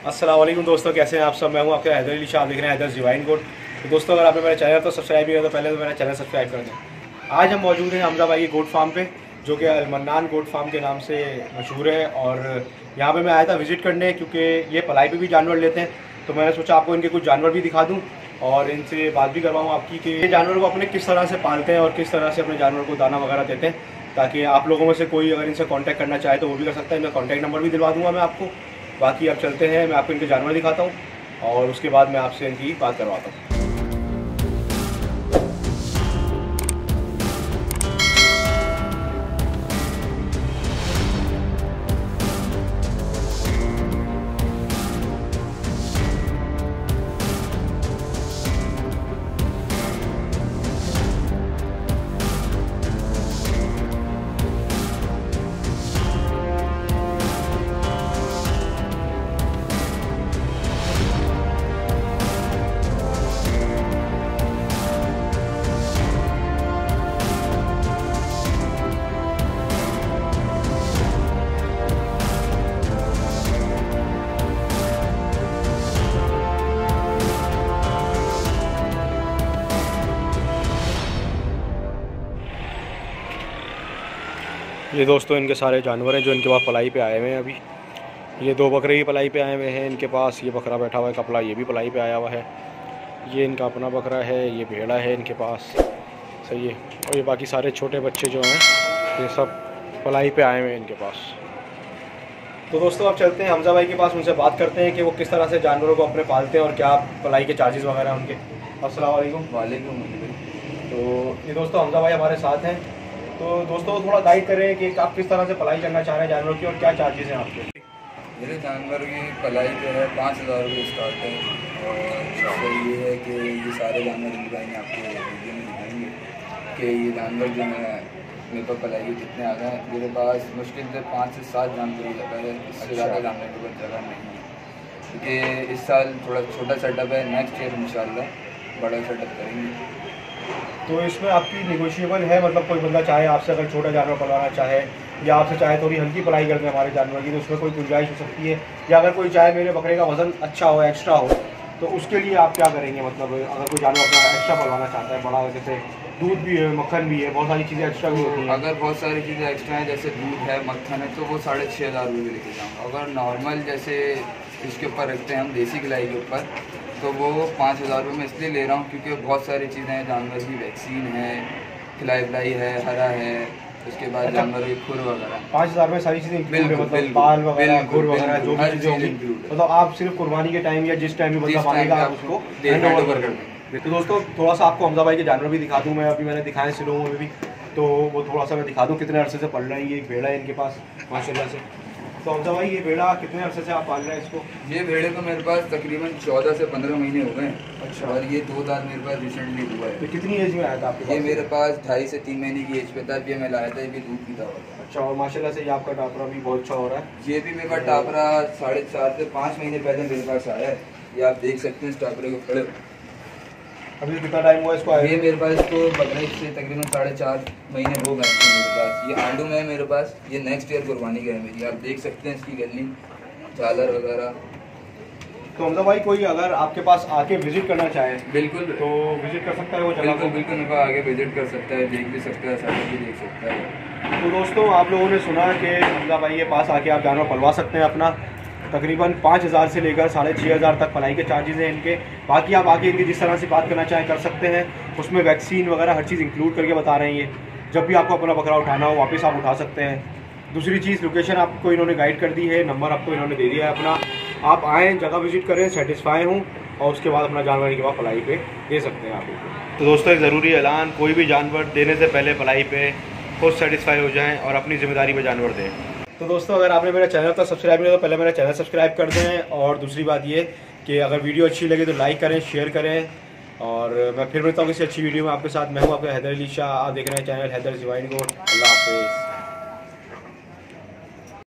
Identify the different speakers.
Speaker 1: अस्सलाम वालेकुम दोस्तों, कैसे हैं आप सब। मैं हूं आपके हैदर अली शाह, आप देख रहे हैं हैदर डिवाइन गोट। तो दोस्तों, अगर आपने मेरा चैनल तो सब्सक्राइब नहीं किया तो पहले तो मेरा चैनल सब्सक्राइब कर दें। आज हम मौजूद हैं हमजा भाई के गोट फार्म पे, जो कि मन्नान गोट फार्म के नाम से मशहूर है। और यहाँ पे मैं आया था विज़िट करने, क्योंकि ये पलाई पे भी जानवर लेते हैं। तो मैंने सोचा आपको इनके कुछ जानवर भी दिखा दूँ और इनसे बात भी करवाऊँ आपकी कि ये जानवर को अपने किस तरह से पालते हैं और किस तरह से अपने जानवर को दाना वगैरह देते हैं, ताकि आप लोगों में से कोई अगर इनसे कांटेक्ट करना चाहे तो वो भी कर सकता है। मैं कांटेक्ट नंबर भी दिलवा दूंगा मैं आपको। बाकी अब चलते हैं, मैं आपको इनके जानवर दिखाता हूँ और उसके बाद मैं आपसे इनकी बात करवाता हूँ। ये दोस्तों इनके सारे जानवर हैं जो इनके पास पलाई पे आए हुए हैं। अभी ये दो बकरे ही पलाई पे आए हुए हैं इनके पास। ये बकरा बैठा हुआ है कपड़ा, ये भी पलाई पे आया हुआ है। ये इनका अपना बकरा है, ये भेड़ा है इनके पास, सही है। और ये बाकी सारे छोटे बच्चे जो हैं ये सब पलाई पे आए हुए हैं इनके पास। तो दोस्तों अब चलते हैं हमजा भाई के पास, उनसे बात करते हैं कि वो किस तरह से जानवरों को अपने पालते हैं और क्या पलाई के चार्जेस वगैरह उनके। अस्सलाम वालेकुम।
Speaker 2: वालेकुम।
Speaker 1: तो ये दोस्तों हमजा भाई हमारे साथ हैं। तो दोस्तों थोड़ा गाइड करें कि आप किस तरह से पलाई करना चाह रहे हैं जानवरों की और क्या चार्जेस हैं आपके।
Speaker 2: मेरे जानवर की पलाई जो है 5,000 रुपये स्टार्ट है। और ये है कि ये सारे जानवर दिखाएंगे आपको वीडियो में दिखाएंगे कि ये जानवर जो है मेरे पास पलाई के कितने आ गए हैं। मेरे पास मुश्किल से 5 से 7 जानवर ही जगह है, इससे ज़्यादा जानवर के पास जगह नहीं है, क्योंकि इस साल थोड़ा छोटा सेटअप है। नेक्स्ट ईयर इंशाल्लाह बड़ा सेटअप करेंगे।
Speaker 1: तो इसमें आपकी निगोशिएबल है, मतलब कोई बंदा चाहे आपसे अगर छोटा जानवर पलवाना चाहे या आपसे चाहे थोड़ी हल्की पलाई कर दें हमारे जानवर की, तो उसमें कोई गुंजाइश हो सकती है। या अगर कोई चाहे मेरे बकरे का वज़न अच्छा हो, एक्स्ट्रा हो, तो उसके लिए आप क्या करेंगे। मतलब अगर कोई जानवर अपना एक्स्ट्रा पलवाना चाहता है बड़ा, जैसे दूध भी है, मक्खन भी है, बहुत सारी चीज़ें एक्स्ट्रा भी होती हैं।
Speaker 2: अगर बहुत सारी चीज़ें एक्स्ट्रा हैं जैसे दूध है, मक्खन है, तो वो 6,500 रुपये लेके जाऊँगा। अगर नॉर्मल जैसे इसके ऊपर रखते हैं हम देसी खिलाई के ऊपर, तो वो 5,000 रुपये में इसलिए ले रहा हूँ क्योंकि बहुत सारी चीज़ें हैं। जानवर की वैक्सीन है, खिलाई पिलाई है, हरा है, उसके बाद जानवर की खुर वगैरह।
Speaker 1: 5,000 में सारी चीज़ें इंक्लूड है, मतलब बाल वगैरह, खुर वगैरह जो भी चीज़ें होंगी, मतलब आप सिर्फ कुर्बानी के टाइम या जिस टाइम भी बंदा मांगेगा आप उसको हैंड ओवर कर दें। तो दोस्तों थोड़ा सा आपको हमजा भाई के जानवर भी दिखा दूँ मैं। अभी मैंने दिखाए सिलों में भी, तो वो थोड़ा सा मैं दिखा दूँ कितने अरसे से पल रहे हैं। ये एक भेड़ा है इनके पास माशाल्लाह से। तो हमजा भाई ये भेड़ा कितने अरसे से आप पाल रहे हैं इसको।
Speaker 2: ये भेड़े तो मेरे पास तकरीबन 14 से 15 महीने हो गए।
Speaker 1: अच्छा।
Speaker 2: और ये 2 दांत मेरे पास रिसेंटली हुआ है।
Speaker 1: तो कितनी एज में आया था आपके पास।
Speaker 2: ये मेरे पास 2.5 से 3 महीने की एज पे था। ये मैं लाया था, ये भी दूध पीता हुआ था।
Speaker 1: अच्छा। और माशाल्लाह से ये आपका टापरा भी बहुत अच्छा हो रहा है।
Speaker 2: ये भी मेरे पास टापरा 4.5 से 5 महीने पहले मेरे पास आया है। ये आप देख सकते हैं इस टापरे को खड़े।
Speaker 1: अभी कितना टाइम हुआ इसको आए।
Speaker 2: ये मेरे पास इसको बकरीद से तकरीबन 4.5 महीने हो गए मेरे पास। ये आंडू में है मेरे पास। ये नेक्स्ट ईयर कुर्बानी का है मेरी। आप देख सकते हैं इसकी गली, झालर वगैरह।
Speaker 1: तो हमजा भाई कोई अगर आपके पास आके विजिट करना चाहे
Speaker 2: बिल्कुल
Speaker 1: तो विजिट कर सकता है वो जगह को।
Speaker 2: बिल्कुल मेरे आगे विजिट कर सकता है, देख भी सकता है, साइड भी देख सकता है।
Speaker 1: तो दोस्तों आप लोगों ने सुना कि हमजा भाई के पास आके आप जानवर पलवा सकते हैं अपना। तकरीबन 5,000 से लेकर 6,500 तक पलाई के चार्जेस हैं इनके। बाकी आप आगे इनकी जिस तरह से बात करना चाहें कर सकते हैं। उसमें वैक्सीन वगैरह हर चीज़ इंक्लूड करके बता रहे हैं ये। जब भी आपको अपना बकरा उठाना हो वापस आप उठा सकते हैं। दूसरी चीज़ लोकेशन आपको इन्होंने गाइड कर दी है, नंबर आपको इन्होंने दे दिया है अपना। आप आएँ, जगह विजिट करें, सेटिस्फाई हों और उसके बाद अपना जानवर के बाद पलाई पे दे सकते हैं आप। तो दोस्तों एक ज़रूरी ऐलान, कोई भी जानवर देने से पहले पलाई पे खुद सेटिस्फाई हो जाएं और अपनी जिम्मेदारी पे जानवर दें। तो दोस्तों अगर आपने मेरा चैनल तक सब्सक्राइब नहीं किया तो पहले मेरा चैनल सब्सक्राइब कर दें। और दूसरी बात ये कि अगर वीडियो अच्छी लगे तो लाइक करें, शेयर करें। और मैं फिर मिलता हूँ किसी अच्छी वीडियो में आपके साथ। मैं हूँ आपका हैदर अली शाह, आप देख रहे हैं चैनल हैदर डिवाइन गोट। अल्लाह हाफिज़।